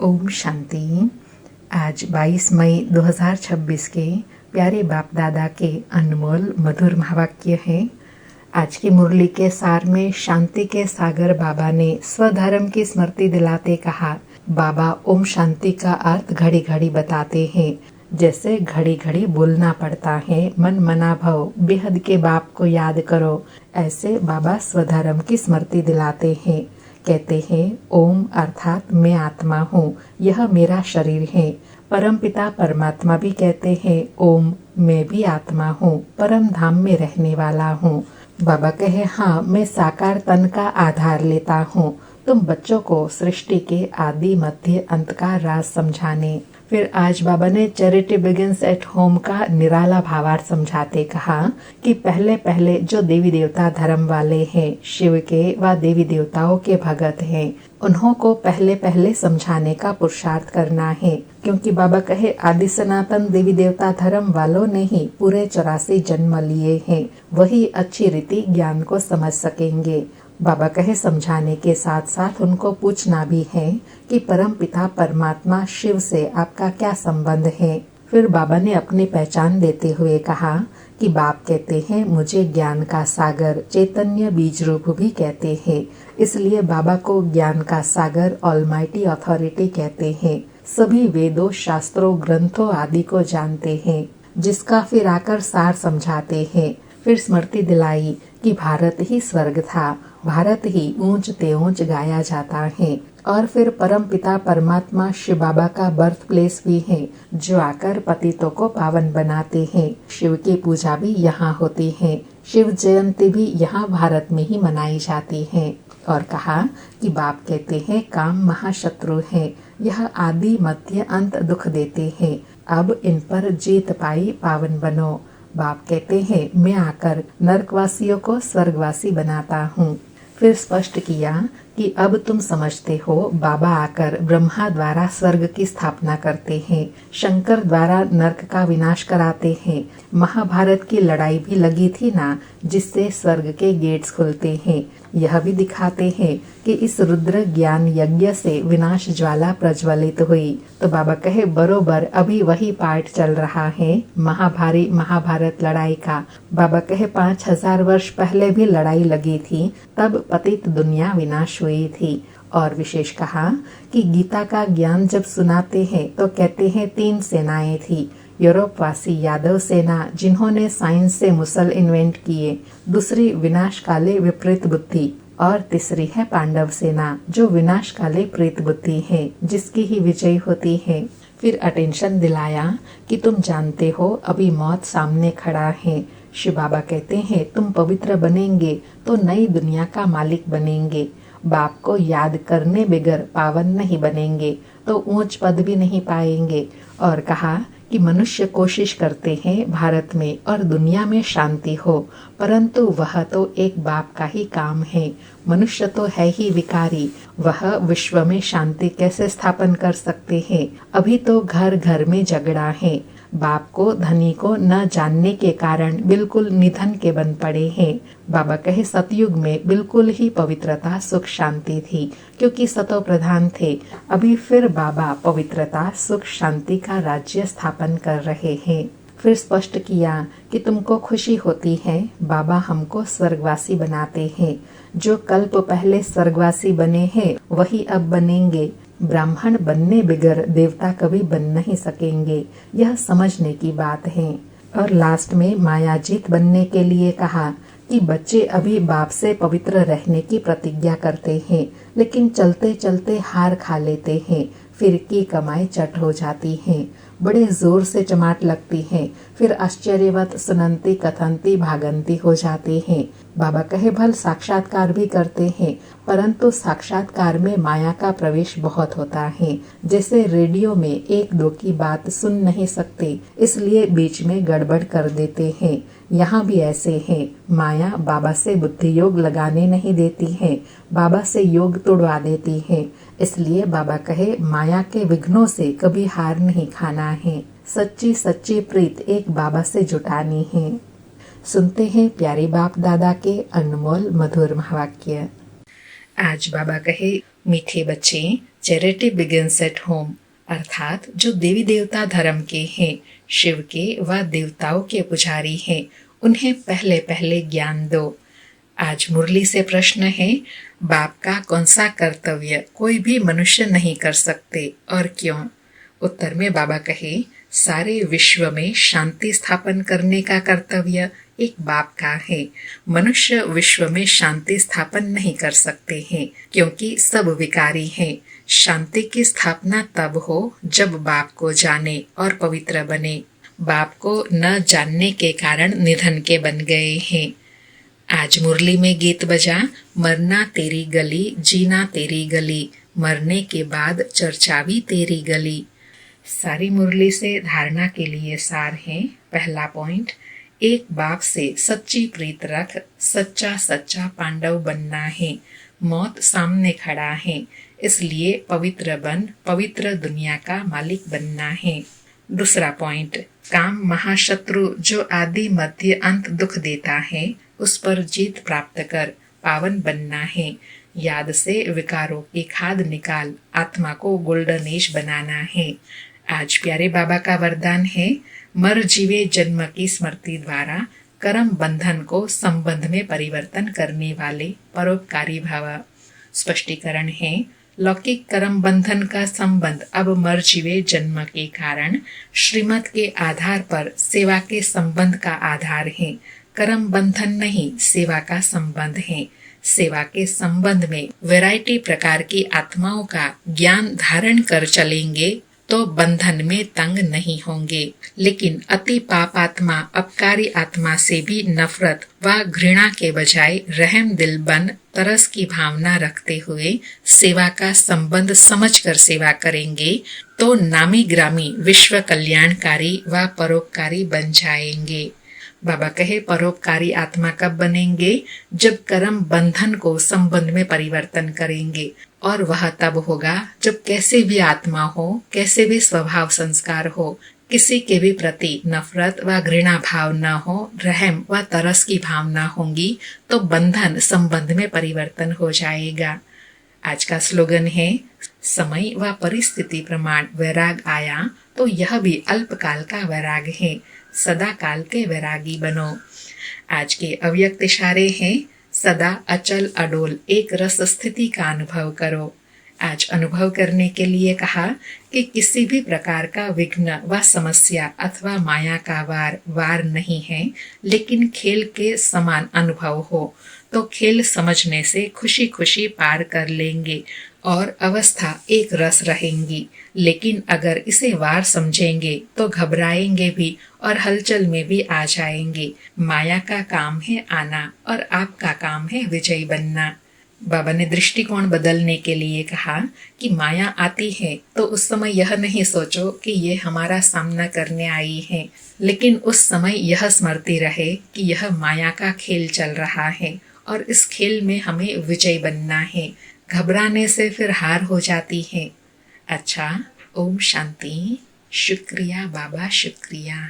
ओम शांति। आज 22 मई 2026 के प्यारे बाप दादा के अनमोल मधुर महावाक्य हैं। आज की मुरली के सार में शांति के सागर बाबा ने स्वधर्म की स्मृति दिलाते कहा, बाबा ओम शांति का अर्थ घड़ी घड़ी बताते हैं। जैसे घड़ी घड़ी बोलना पड़ता है, मन मना भव बेहद के बाप को याद करो, ऐसे बाबा स्वधर्म की स्मृति दिलाते हैं। कहते हैं ओम अर्थात मैं आत्मा हूँ, यह मेरा शरीर है। परमपिता परमात्मा भी कहते हैं ओम मैं भी आत्मा हूँ, परम धाम में रहने वाला हूँ। बाबा कहे हाँ मैं साकार तन का आधार लेता हूँ। तुम बच्चों को सृष्टि के आदि मध्य अंत का राज समझाने। फिर आज बाबा ने चैरिटी बिगिंस एट होम का निराला भावार्थ समझाते कहा कि पहले पहले जो देवी देवता धर्म वाले हैं, शिव के व देवी देवताओं के भगत हैं, उन्हों को पहले पहले समझाने का पुरुषार्थ करना है। क्योंकि बाबा कहे आदि सनातन देवी देवता धर्म वालों ने ही पूरे 84 जन्म लिए हैं, वही अच्छी रीति ज्ञान को समझ सकेंगे। बाबा कहे समझाने के साथ साथ उनको पूछना भी है कि परम पिता परमात्मा शिव से आपका क्या संबंध है। फिर बाबा ने अपनी पहचान देते हुए कहा कि बाप कहते हैं मुझे ज्ञान का सागर चैतन्य बीज रूप भी कहते हैं, इसलिए बाबा को ज्ञान का सागर ऑलमाइटी अथॉरिटी कहते हैं। सभी वेदों शास्त्रों ग्रंथों आदि को जानते हैं, जिसका फिर आकर सार समझाते हैं। फिर स्मृति दिलाई कि भारत ही स्वर्ग था, भारत ही ऊंच ते ऊंच गाया जाता है। और फिर परम पिता परमात्मा शिव बाबा का बर्थ प्लेस भी है, जो आकर पतितों को पावन बनाते हैं। शिव की पूजा भी यहाँ होती है, शिव जयंती भी यहाँ भारत में ही मनाई जाती है। और कहा कि बाप कहते हैं काम महाशत्रु है, यह आदि मध्य अंत दुख देते हैं, अब इन पर जीत पाई पावन बनो। बाप कहते हैं मैं आकर नरकवासियों को स्वर्गवासी बनाता हूँ। फिर स्पष्ट किया कि अब तुम समझते हो बाबा आकर ब्रह्मा द्वारा स्वर्ग की स्थापना करते हैं, शंकर द्वारा नरक का विनाश कराते हैं। महाभारत की लड़ाई भी लगी थी ना, जिससे स्वर्ग के गेट्स खुलते हैं। यह भी दिखाते हैं कि इस रुद्र ज्ञान यज्ञ से विनाश ज्वाला प्रज्वलित हुई। तो बाबा कहे बरोबर अभी वही पार्ट चल रहा है महाभारी महाभारत लड़ाई का। बाबा कहे 5000 वर्ष पहले भी लड़ाई लगी थी, तब पतित दुनिया विनाश हुई थी। और विशेष कहा कि गीता का ज्ञान जब सुनाते हैं तो कहते हैं 3 सेनाएं थी। यूरोपवासी यादव सेना जिन्होंने साइंस से मुसल इन्वेंट किए, दूसरी विनाश काले विपरीत बुद्धि, और तीसरी है पांडव सेना जो विनाश काले प्रेत बुद्धि है, जिसकी ही विजय होती है। फिर अटेंशन दिलाया कि तुम जानते हो अभी मौत सामने खड़ा है। शिव बाबा कहते हैं तुम पवित्र बनेंगे तो नई दुनिया का मालिक बनेंगे। बाप को याद करने बगैर पावन नहीं बनेंगे तो ऊंच पद भी नहीं पाएंगे। और कहा कि मनुष्य कोशिश करते हैं भारत में और दुनिया में शांति हो, परंतु वह तो एक बाप का ही काम है। मनुष्य तो है ही विकारी, वह विश्व में शांति कैसे स्थापन कर सकते हैं। अभी तो घर घर में झगड़ा है। बाप को धनी को न जानने के कारण बिल्कुल निधन के बन पड़े हैं। बाबा कहे सतयुग में बिल्कुल ही पवित्रता सुख शांति थी, क्योंकि सतो प्रधान थे। अभी फिर बाबा पवित्रता सुख शांति का राज्य स्थापन कर रहे हैं। फिर स्पष्ट किया कि तुमको खुशी होती है, बाबा हमको स्वर्गवासी बनाते हैं। जो कल्प पहले स्वर्गवासी बने हैं वही अब बनेंगे। ब्राह्मण बनने बगैर देवता कभी बन नहीं सकेंगे, यह समझने की बात है। और लास्ट में मायाजीत बनने के लिए कहा कि बच्चे अभी बाप से पवित्र रहने की प्रतिज्ञा करते हैं, लेकिन चलते चलते हार खा लेते हैं, फिर की कमाई चट हो जाती है, बड़े जोर से चमाट लगती है, फिर आश्चर्यवत सुनंती कथंती भागंती हो जाते हैं। बाबा कहे भल साक्षात्कार भी करते हैं, परंतु साक्षात्कार में माया का प्रवेश बहुत होता है। जैसे रेडियो में 1-2 की बात सुन नहीं सकते, इसलिए बीच में गड़बड़ कर देते हैं। यहाँ भी ऐसे है, माया बाबा से बुद्धि योग लगाने नहीं देती है, बाबा से योग तोड़वा देती है। इसलिए बाबा कहे माया के विघ्नों से कभी हार नहीं खाना है, सच्ची सच्ची प्रीत एक बाबा से जुटानी है। सुनते हैं प्यारे बाप दादा के अनमोल मधुर महावाक्य। आज बाबा कहे मीठे बच्चे, चैरिटी बिगिंस एट होम, अर्थात जो देवी देवता धर्म के हैं, शिव के व देवताओं के पुजारी हैं, उन्हें पहले पहले ज्ञान दो। आज मुरली से प्रश्न है, बाप का कौन सा कर्तव्य कोई भी मनुष्य नहीं कर सकते और क्यों? उत्तर में बाबा कहे, सारे विश्व में शांति स्थापन करने का कर्तव्य एक बाप का है। मनुष्य विश्व में शांति स्थापन नहीं कर सकते हैं क्योंकि सब विकारी हैं। शांति की स्थापना तब हो जब बाप को जाने और पवित्र बने। बाप को न जानने के कारण निधन के बन गए हैं। आज मुरली में गीत बजा, मरना तेरी गली, जीना तेरी गली, मरने के बाद चर्चा भी तेरी गली। सारी मुरली से धारणा के लिए सार है। पहला पॉइंट, एक बाप से सच्ची प्रीत रख, सच्चा सच्चा पांडव बनना है। मौत सामने खड़ा है, इसलिए पवित्र बन, पवित्र दुनिया का मालिक बनना है। दूसरा पॉइंट, काम महाशत्रु जो आदि मध्य अंत दुख देता है, उस पर जीत प्राप्त कर पावन बनना है। याद से विकारों की खाद निकाल, आत्मा को गोल्डन एज बनाना है। आज प्यारे बाबा का वरदान है, मर जीवे जन्म की स्मृति द्वारा कर्म बंधन को संबंध में परिवर्तन करने वाले परोपकारी भव। स्पष्टीकरण है, लौकिक कर्म बंधन का संबंध अब मर जीवे जन्म के कारण श्रीमत के आधार पर सेवा के संबंध का आधार है। कर्म बंधन नहीं, सेवा का संबंध है। सेवा के संबंध में वैरायटी प्रकार की आत्माओं का ज्ञान धारण कर चलेंगे तो बंधन में तंग नहीं होंगे। लेकिन अति पापात्मा अपकारी आत्मा से भी नफरत व घृणा के बजाय रहम दिल बन तरस की भावना रखते हुए सेवा का संबंध समझकर सेवा करेंगे तो नामी ग्रामी विश्व कल्याणकारी व परोपकारी बन जाएंगे। बाबा कहे, परोपकारी आत्मा कब बनेंगे? जब कर्म बंधन को संबंध में परिवर्तन करेंगे, और वह तब होगा जब कैसे भी आत्मा हो, कैसे भी स्वभाव संस्कार हो, किसी के भी प्रति नफरत व घृणा भाव न हो, रहम व तरस की भावना होंगी तो बंधन संबंध में परिवर्तन हो जाएगा। आज का स्लोगन है, समय व परिस्थिति प्रमाण वैराग आया तो यह भी अल्पकाल का वैराग है, सदा काल के वैरागी बनो। आज के अव्यक्त इशारे हैं, सदा अचल अडोल एक रस स्थिति का अनुभव करो। आज अनुभव करने के लिए कहा कि किसी भी प्रकार का विघ्न व समस्या अथवा माया का वार नहीं है, लेकिन खेल के समान अनुभव हो तो खेल समझने से खुशी खुशी पार कर लेंगे और अवस्था एक रस रहेंगी। लेकिन अगर इसे वार समझेंगे तो घबराएंगे भी और हलचल में भी आ जाएंगे। माया का काम है आना और आपका काम है विजयी बनना। बाबा ने दृष्टिकोण बदलने के लिए कहा कि माया आती है तो उस समय यह नहीं सोचो कि ये हमारा सामना करने आई है, लेकिन उस समय यह स्मृति रहे कि यह माया का खेल चल रहा है और इस खेल में हमें विजयी बनना है। घबराने से फिर हार हो जाती है। अच्छा, ओम शांति। शुक्रिया बाबा, शुक्रिया।